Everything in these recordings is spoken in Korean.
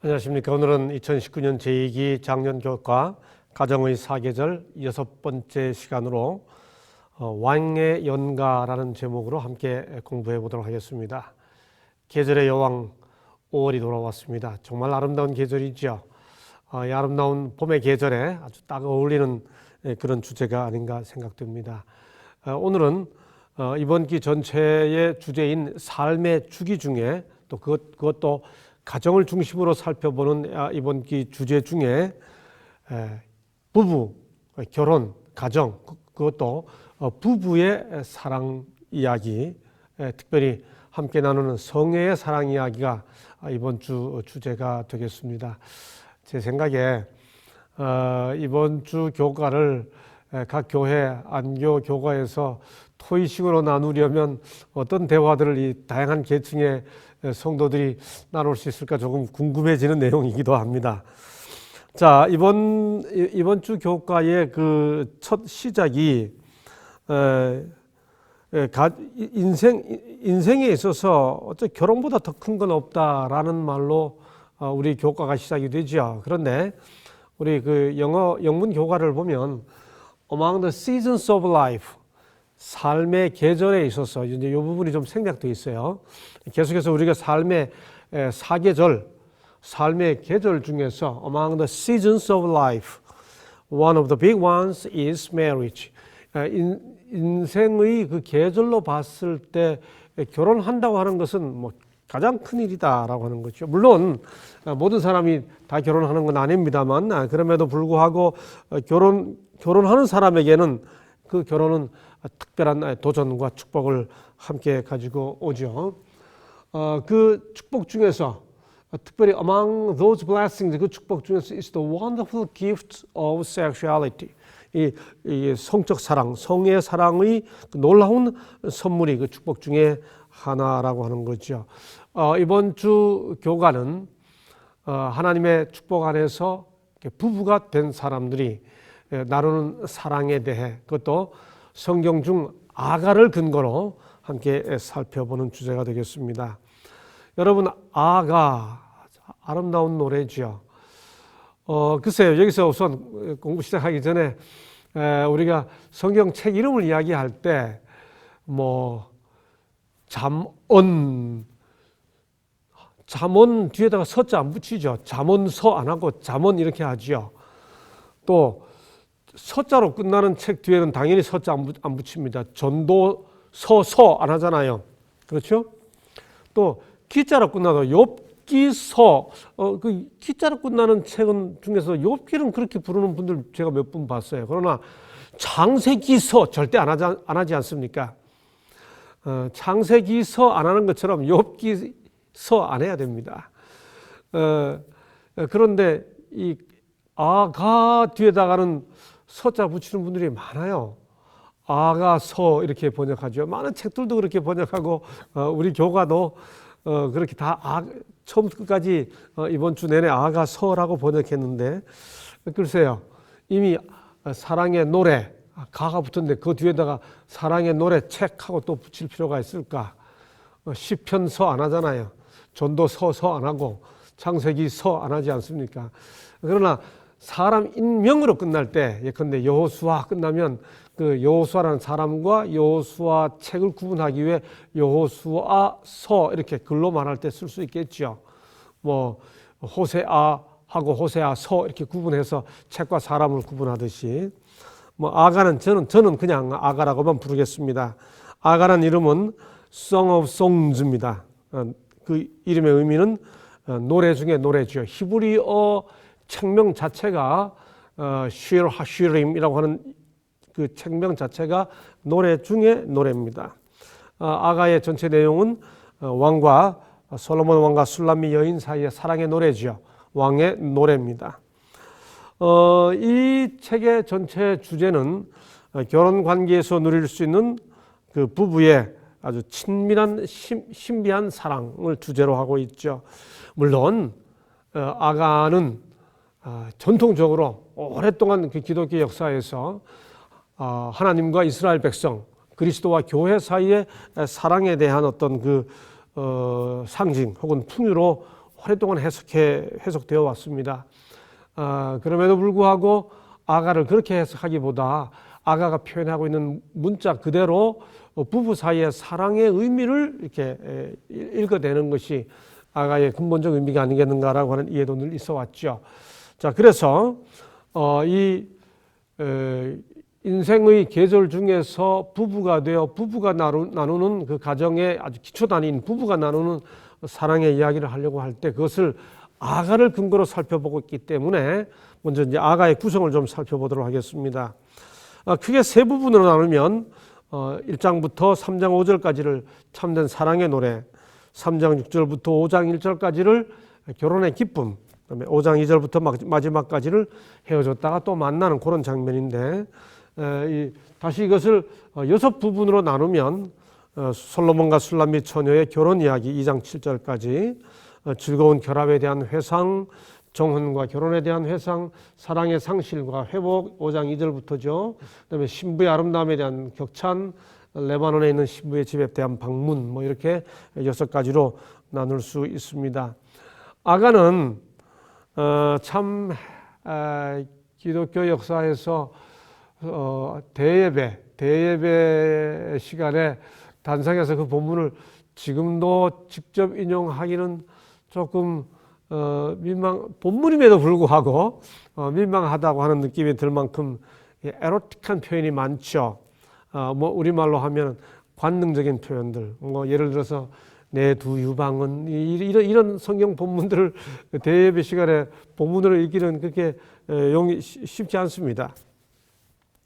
안녕하십니까. 오늘은 2019년 제2기 작년교과 가정의 사계절 6번째 시간으로 왕의 연가라는 제목으로 함께 공부해 보도록 하겠습니다. 계절의 여왕 5월이 돌아왔습니다. 정말 아름다운 계절이죠. 이 아름다운 봄의 계절에 아주 딱 어울리는 그런 주제가 아닌가 생각됩니다. 오늘은 이번 기 전체의 주제인 삶의 주기 중에 또 그것도 가정을 중심으로 살펴보는 이번 기 주제 중에 부부, 결혼, 가정, 그것도 부부의 사랑 이야기, 특별히 함께 나누는 성애의 사랑 이야기가 이번 주 주제가 되겠습니다. 제 생각에 이번 주 교과를 각 교회, 안교 교과에서 토의식으로 나누려면 어떤 대화들을 이 다양한 계층의 성도들이 나눌 수 있을까 조금 궁금해지는 내용이기도 합니다. 자, 이번 주 교과의 그 첫 시작이 인생에 있어서 어째 결혼보다 더 큰 건 없다라는 말로 우리 교과가 시작이 되죠. 그런데 우리 그 영문 교과를 보면 Among the seasons of life, 삶의 계절에 있어서 이제 이 부분이 좀 생략되어 있어요. 계속해서 우리가 삶의 사계절, 삶의 계절 중에서 Among the seasons of life, one of the big ones is marriage. 인생의 그 계절로 봤을 때 결혼한다고 하는 것은 뭐 가장 큰 일이다라고 하는 거죠. 물론 모든 사람이 다 결혼하는 건 아닙니다만 그럼에도 불구하고 결혼하는 사람에게는 그 결혼은 특별한 도전과 축복을 함께 가지고 오죠. 그 축복 중에서 특별히 among those blessings, 그 축복 중에서 is the wonderful gift of sexuality. 이 성적 사랑, 성의 사랑의 그 놀라운 선물이 그 축복 중에 하나라고 하는 거죠. 이번 주 교과는 하나님의 축복 안에서 부부가 된 사람들이 나누는 사랑에 대해 그것도 성경 중 아가를 근거로 함께 살펴보는 주제가 되겠습니다. 여러분, 아가 아름다운 노래죠. 글쎄요, 여기서 우선 공부 시작하기 전에 우리가 성경책 이름을 이야기할 때 뭐 잠언 뒤에다가 서자 안 붙이죠. 잠언서 안 하고 잠언 이렇게 하죠. 또 서자로 끝나는 책 뒤에는 당연히 서자 안 붙입니다. 전도 서 안 하잖아요. 그렇죠? 또 기자로 끝나도 욥기서 그 기자로 끝나는 책은 중에서 욥기는 그렇게 부르는 분들 제가 몇 분 봤어요. 그러나 창세기서 절대 안 하지 않습니까? 창세기서 안 하는 것처럼 욥기서 안 해야 됩니다. 그런데 이 아가 뒤에다가는 서자 붙이는 분들이 많아요. 아가서 이렇게 번역하죠. 많은 책들도 그렇게 번역하고 우리 교과도 그렇게 다 처음부터 끝까지 이번 주 내내 아가서라고 번역했는데 글쎄요. 이미 사랑의 노래 가가 붙었는데 그 뒤에다가 사랑의 노래 책하고 또 붙일 필요가 있을까? 시편서 안 하잖아요. 전도서 안 하고 창세기서 안 하지 않습니까? 그러나 사람 인명으로 끝날 때 예컨대 여호수아 끝나면 그 여호수아라는 사람과 여호수아 책을 구분하기 위해 여호수아서 이렇게 글로 말할 때 쓸 수 있겠죠. 뭐 호세아하고 호세아서 이렇게 구분해서 책과 사람을 구분하듯이 뭐 아가는 저는 그냥 아가라고만 부르겠습니다. 아가라는 이름은 Song of Songs입니다. 그 이름의 의미는 노래 중에 노래죠. 히브리어 책명 자체가 쉴 하쉬림이라고 하는 그 책명 자체가 노래 중에 노래입니다. 아가의 전체 내용은 왕과 솔로몬 왕과 술람미 여인 사이의 사랑의 노래죠. 왕의 노래입니다. 이 책의 전체 주제는 결혼 관계에서 누릴 수 있는 그 부부의 아주 친밀한 신비한 사랑을 주제로 하고 있죠. 물론 아가는 전통적으로 오랫동안 그 기독교 역사에서 하나님과 이스라엘 백성, 그리스도와 교회 사이의 사랑에 대한 어떤 그 상징 혹은 풍요로 오랫동안 해석되어 왔습니다. 그럼에도 불구하고 아가를 그렇게 해석하기보다 아가가 표현하고 있는 문자 그대로 부부 사이의 사랑의 의미를 이렇게 읽어내는 것이 아가의 근본적 의미가 아니겠는가라고 하는 이해도 늘 있어 왔죠. 자, 그래서 이 인생의 계절 중에서 부부가 되어 부부가 나누는 그 가정의 아주 기초 단위인 부부가 나누는 사랑의 이야기를 하려고 할 때 그것을 아가를 근거로 살펴보고 있기 때문에 먼저 이제 아가의 구성을 좀 살펴보도록 하겠습니다. 크게 세 부분으로 나누면 1장부터 3장 5절까지를 참된 사랑의 노래, 3장 6절부터 5장 1절까지를 결혼의 기쁨, 그다음에 5장 2절부터 마지막까지를 헤어졌다가 또 만나는 그런 장면인데 다시 이것을 6부분으로 나누면 솔로몬과 술람미 처녀의 결혼 이야기 2장 7절까지, 즐거운 결합에 대한 회상, 정혼과 결혼에 대한 회상, 사랑의 상실과 회복 5장 2절부터죠. 그다음에 신부의 아름다움에 대한 격찬, 레바논에 있는 신부의 집에 대한 방문, 뭐 이렇게 6가지로 나눌 수 있습니다. 아가는 참 기독교 역사에서 대예배 시간에 단상에서 그 본문을 지금도 직접 인용하기는 조금 본문임에도 불구하고 민망하다고 하는 느낌이 들 만큼 에로틱한 표현이 많죠. 뭐 우리말로 하면 관능적인 표현들, 뭐 예를 들어서 내 두 유방은 이런 성경 본문들을 대예배 시간에 본문으로 읽기는 그렇게 쉽지 않습니다.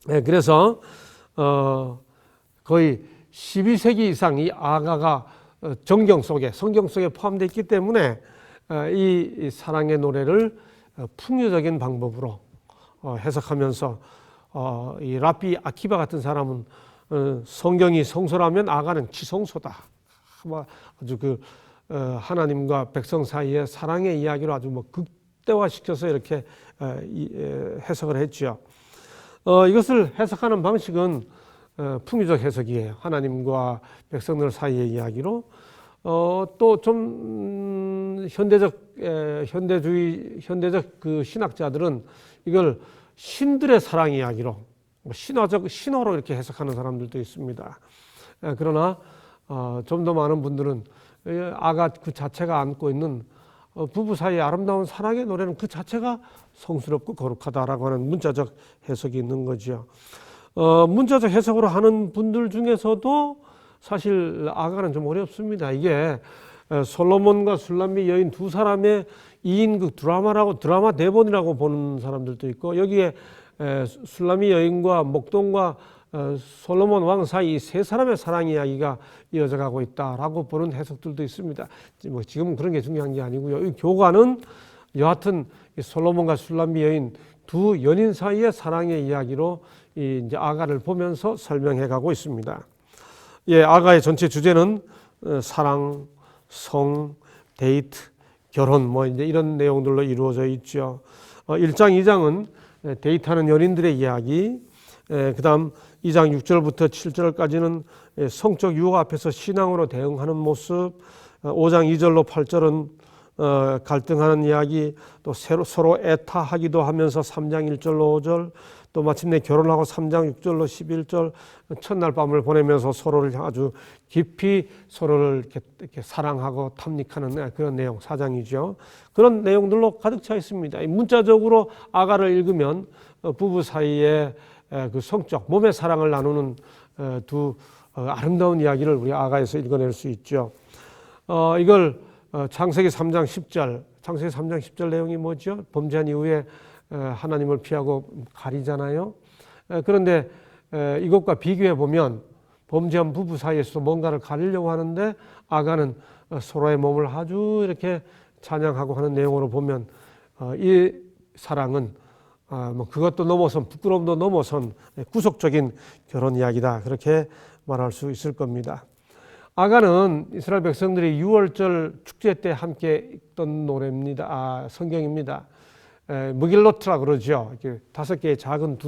그래서 거의 12세기 이상 이 아가가 성경 속에 포함되어 있기 때문에 이 사랑의 노래를 풍요적인 방법으로 해석하면서 이 라비 아키바 같은 사람은 성경이 성소라면 아가는 지성소다. 아주 그 하나님과 백성 사이의 사랑의 이야기로 아주 뭐 극대화시켜서 이렇게 해석을 했죠. 이것을 해석하는 방식은 풍유적 해석이에요. 하나님과 백성들 사이의 이야기로. 또 좀 현대적 그 신학자들은 이걸 신들의 사랑 이야기로, 신화로 이렇게 해석하는 사람들도 있습니다. 그러나 좀 더 많은 분들은 아가 그 자체가 안고 있는 부부 사이의 아름다운 사랑의 노래는 그 자체가 성스럽고 거룩하다라고 하는 문자적 해석이 있는 거죠. 문자적 해석으로 하는 분들 중에서도 사실 아가는 좀 어렵습니다. 이게 솔로몬과 술람미 여인 두 사람의 2인극 드라마 대본이라고 보는 사람들도 있고, 여기에 술람미 여인과 목동과 솔로몬 왕 사이 세 사람의 사랑 이야기가 이어져 가고 있다라고 보는 해석들도 있습니다. 뭐 지금은 그런 게 중요한 게 아니고요. 이 교과는 여하튼 솔로몬과 술람미 여인 두 연인 사이의 사랑의 이야기로 이제 아가를 보면서 설명해 가고 있습니다. 아가의 전체 주제는 사랑, 성, 데이트, 결혼 뭐 이제 이런 내용들로 이루어져 있죠. 1장, 2장은 데이트하는 연인들의 이야기, 그다음 2장 6절부터 7절까지는 성적 유혹 앞에서 신앙으로 대응하는 모습, 5장 2절로 8절은 갈등하는 이야기, 또 서로 애타하기도 하면서 3장 1절로 5절, 또 마침내 결혼하고 3장 6절로 11절 첫날 밤을 보내면서 서로를 아주 깊이 서로를 이렇게 사랑하고 탐닉하는 그런 내용 4장이죠. 그런 내용들로 가득 차 있습니다. 문자적으로 아가를 읽으면 부부 사이에 그 성적 몸의 사랑을 나누는 두 아름다운 이야기를 우리 아가에서 읽어낼 수 있죠. 이걸 창세기 3장 10절 내용이 뭐죠? 범죄한 이후에 하나님을 피하고 가리잖아요. 그런데 이것과 비교해 보면 범죄한 부부 사이에서 뭔가를 가리려고 하는데 아가는 서로의 몸을 아주 이렇게 찬양하고 하는 내용으로 보면 이 사랑은 뭐 그것도 넘어선, 부끄러움도 넘어선 구속적인 결혼 이야기다, 그렇게 말할 수 있을 겁니다. 아가는 이스라엘 백성들이 유월절 축제 때 함께 읽던 노래입니다. 성경입니다. 무길로트라 그러죠. 5개의 작은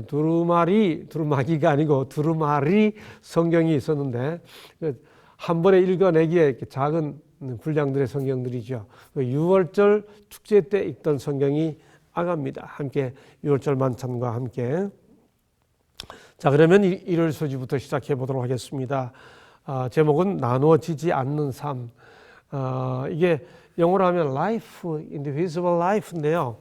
두루마리가 아니고 두루마리 성경이 있었는데 한 번에 읽어내기에 이렇게 작은 분량들의 성경들이죠. 6월절 축제 때 읽던 성경이 아가입니다. 함께 6월절 만찬과 함께. 자, 그러면 일요일 소지부터 시작해 보도록 하겠습니다. 제목은 나누어지지 않는 삶. 이게 영어로 하면 life, indivisible life인데요.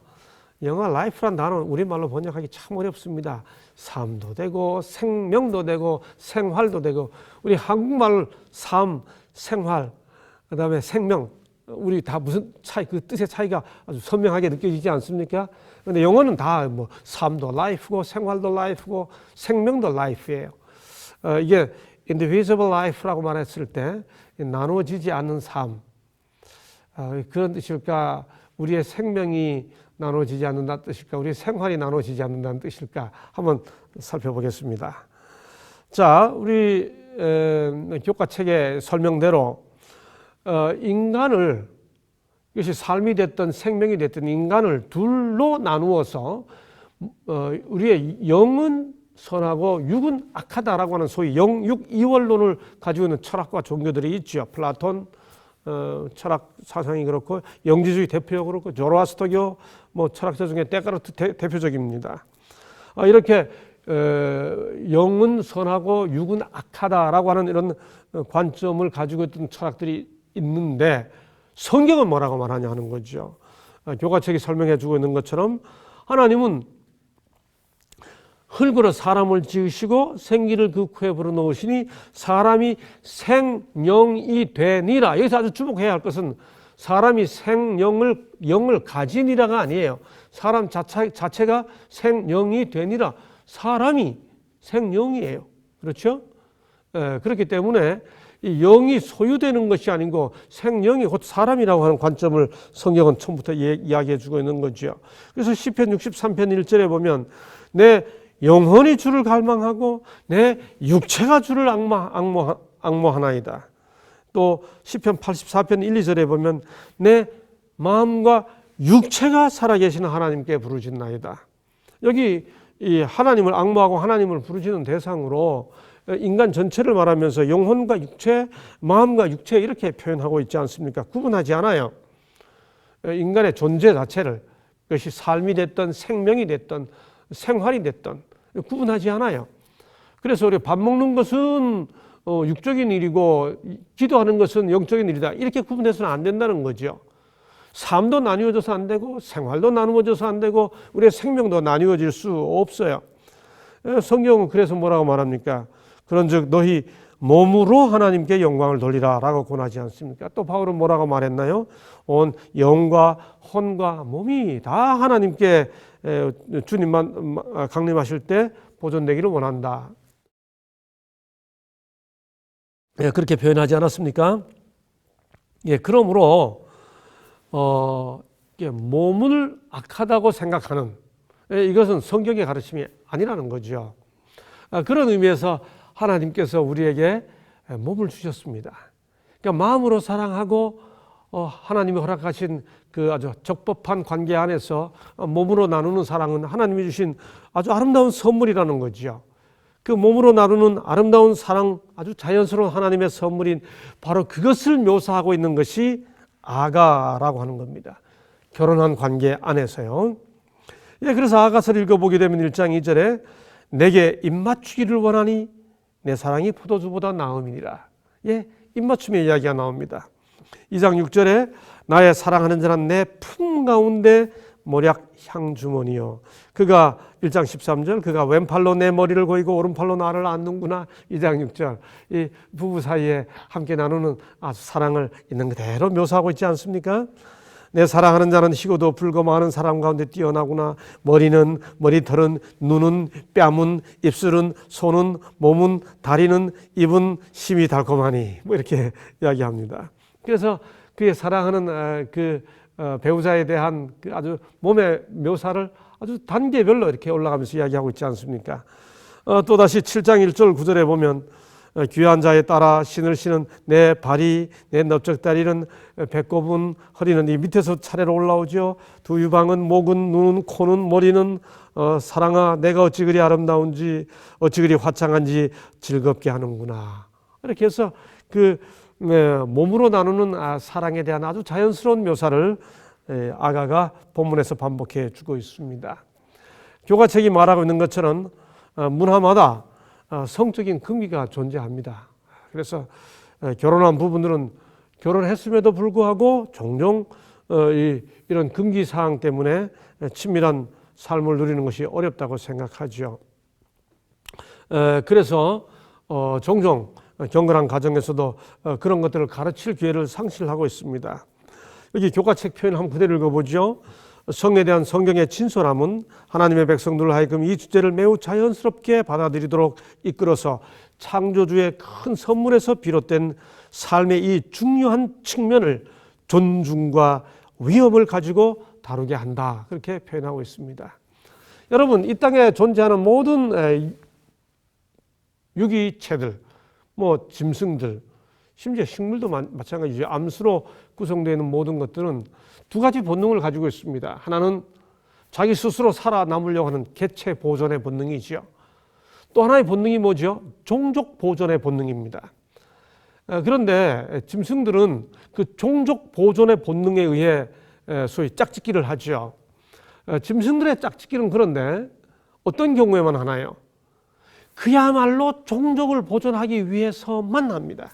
영어 life란 단어는 우리말로 번역하기 참 어렵습니다. 삶도 되고 생명도 되고 생활도 되고, 우리 한국말 삶, 생활, 그 다음에 생명, 우리 다 무슨 차이, 그 뜻의 차이가 아주 선명하게 느껴지지 않습니까? 근데 영어는 다 뭐 삶도 life고 생활도 life고 생명도 life예요. 이게 indivisible life라고 말했을 때 나누어지지 않는 삶, 그런 뜻일까? 우리의 생명이 나누어지지 않는다는 뜻일까? 우리의 생활이 나누어지지 않는다는 뜻일까? 한번 살펴보겠습니다. 자, 우리 교과책의 설명대로 인간을, 이것이 삶이 됐든 생명이 됐든 인간을 둘로 나누어서 우리의 영은 선하고 육은 악하다라고 하는 소위 영육 이원론을 가지고 있는 철학과 종교들이 있죠. 플라톤 철학 사상이 그렇고, 영지주의 대표가 그렇고, 조로아스터교 철학자 중에 데카르트 대표적입니다. 이렇게 영은 선하고 육은 악하다라고 하는 이런 관점을 가지고 있던 철학들이 있는데, 성경은 뭐라고 말하냐 하는 거죠. 교과책이 설명해 주고 있는 것처럼 하나님은 흙으로 사람을 지으시고 생기를 그 코에 불어넣으시니 사람이 생령이 되니라. 여기서 아주 주목해야 할 것은 사람이 영을 가지니라가 아니에요. 사람 자체가 생령이 되니라. 사람이 생령이에요. 그렇죠? 그렇기 때문에 이 영이 소유되는 것이 아니고 생령이 곧 사람이라고 하는 관점을 성경은 처음부터 이야기해 주고 있는 거죠. 그래서 시편 63편 1절에 보면 내 영혼이 주를 갈망하고 내 육체가 주를 앙모하나이다. 또 시편 84편 1, 2절에 보면 내 마음과 육체가 살아계시는 하나님께 부르짖나이다. 여기 이 하나님을 앙모하고 하나님을 부르짖는 대상으로 인간 전체를 말하면서 영혼과 육체, 마음과 육체 이렇게 표현하고 있지 않습니까? 구분하지 않아요. 인간의 존재 자체를, 그것이 삶이 됐든 생명이 됐든 생활이 됐든 구분하지 않아요. 그래서 우리 밥 먹는 것은 육적인 일이고 기도하는 것은 영적인 일이다, 이렇게 구분해서는 안 된다는 거죠. 삶도 나뉘어져서 안 되고 생활도 나누어져서 안 되고 우리의 생명도 나뉘어질 수 없어요. 성경은 그래서 뭐라고 말합니까? 그런즉 너희 몸으로 하나님께 영광을 돌리라 라고 권하지 않습니까? 또 바울은 뭐라고 말했나요? 온 영과 혼과 몸이 다 하나님께 주님만 강림하실 때 보존되기를 원한다. 그렇게 표현하지 않았습니까? 그러므로 몸을 악하다고 생각하는, 이것은 성경의 가르침이 아니라는 거죠. 그런 의미에서 하나님께서 우리에게 몸을 주셨습니다. 그러니까 마음으로 사랑하고 하나님이 허락하신 그 아주 적법한 관계 안에서 몸으로 나누는 사랑은 하나님이 주신 아주 아름다운 선물이라는 거죠. 그 몸으로 나누는 아름다운 사랑, 아주 자연스러운 하나님의 선물인 바로 그것을 묘사하고 있는 것이 아가라고 하는 겁니다. 결혼한 관계 안에서요. 그래서 아가서를 읽어보게 되면 1장 2절에 내게 입맞추기를 원하니 내 사랑이 포도주보다 나음이니라. 입맞춤의 이야기가 나옵니다. 2장 6절에 나의 사랑하는 자는 내 품 가운데 모략 향주머니요. 그가 1장 13절 그가 왼팔로 내 머리를 고이고 오른팔로 나를 안는구나. 2장 6절 이 부부 사이에 함께 나누는 아주 사랑을 있는 그대로 묘사하고 있지 않습니까? 내 사랑하는 자는 희고도 불고 많은 사람 가운데 뛰어나구나. 머리는, 머리털은, 눈은, 뺨은, 입술은, 손은, 몸은, 다리는, 입은 심이 달콤하니, 이렇게 이야기합니다. 그래서 그의 사랑하는 그 배우자에 대한 그 아주 몸의 묘사를 아주 단계별로 이렇게 올라가면서 이야기하고 있지 않습니까? 또다시 7장 1절 9절에 보면 귀한 자에 따라 신을 신은 내 발이, 내 넓적다리는, 배꼽은, 허리는 이 밑에서 차례로 올라오죠. 두 유방은, 목은, 눈은, 코는, 머리는, 사랑아 내가 어찌 그리 아름다운지 어찌 그리 화창한지 즐겁게 하는구나. 이렇게 해서 그 몸으로 나누는 사랑에 대한 아주 자연스러운 묘사를 아가가 본문에서 반복해 주고 있습니다. 교가책이 말하고 있는 것처럼 문화마다 성적인 금기가 존재합니다. 그래서 결혼한 부부들은 결혼했음에도 불구하고 종종 이런 금기 사항 때문에 친밀한 삶을 누리는 것이 어렵다고 생각하죠. 그래서 종종 경건한 가정에서도 그런 것들을 가르칠 기회를 상실하고 있습니다. 여기 교가책 표현 한번 그대로 읽어보죠. 성에 대한 성경의 진솔함은 하나님의 백성들 하여금 이 주제를 매우 자연스럽게 받아들이도록 이끌어서 창조주의 큰 선물에서 비롯된 삶의 이 중요한 측면을 존중과 위엄을 가지고 다루게 한다. 그렇게 표현하고 있습니다. 여러분, 이 땅에 존재하는 모든 유기체들, 짐승들, 심지어 식물도 마찬가지죠. 암수로 구성되어 있는 모든 것들은 두 가지 본능을 가지고 있습니다. 하나는 자기 스스로 살아남으려고 하는 개체 보존의 본능이죠. 또 하나의 본능이 뭐죠? 종족 보존의 본능입니다. 그런데 짐승들은 그 종족 보존의 본능에 의해 소위 짝짓기를 하죠. 짐승들의 짝짓기는 그런데 어떤 경우에만 하나요? 그야말로 종족을 보존하기 위해서만 합니다.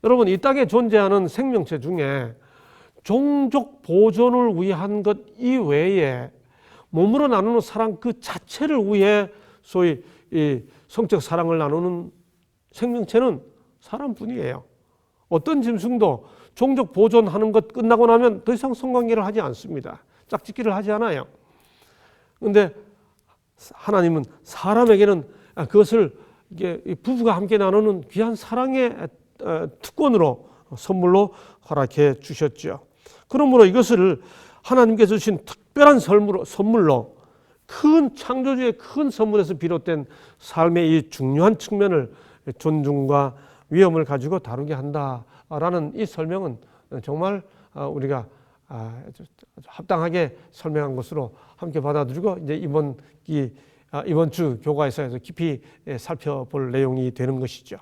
여러분, 이 땅에 존재하는 생명체 중에 종족 보존을 위한 것 이외에 몸으로 나누는 사랑 그 자체를 위해 소위 이 성적 사랑을 나누는 생명체는 사람뿐이에요. 어떤 짐승도 종족 보존하는 것 끝나고 나면 더 이상 성관계를 하지 않습니다. 짝짓기를 하지 않아요. 그런데 하나님은 사람에게는 그것을 부부가 함께 나누는 귀한 사랑의 특권으로 선물로 허락해 주셨죠. 그러므로 이것을 하나님께서 주신 특별한 선물로 큰 창조주의 큰 선물에서 비롯된 삶의 이 중요한 측면을 존중과 위엄을 가지고 다루게 한다라는 이 설명은 정말 우리가 합당하게 설명한 것으로 함께 받아들이고 이제 이번 주 교과에서 깊이 살펴볼 내용이 되는 것이죠.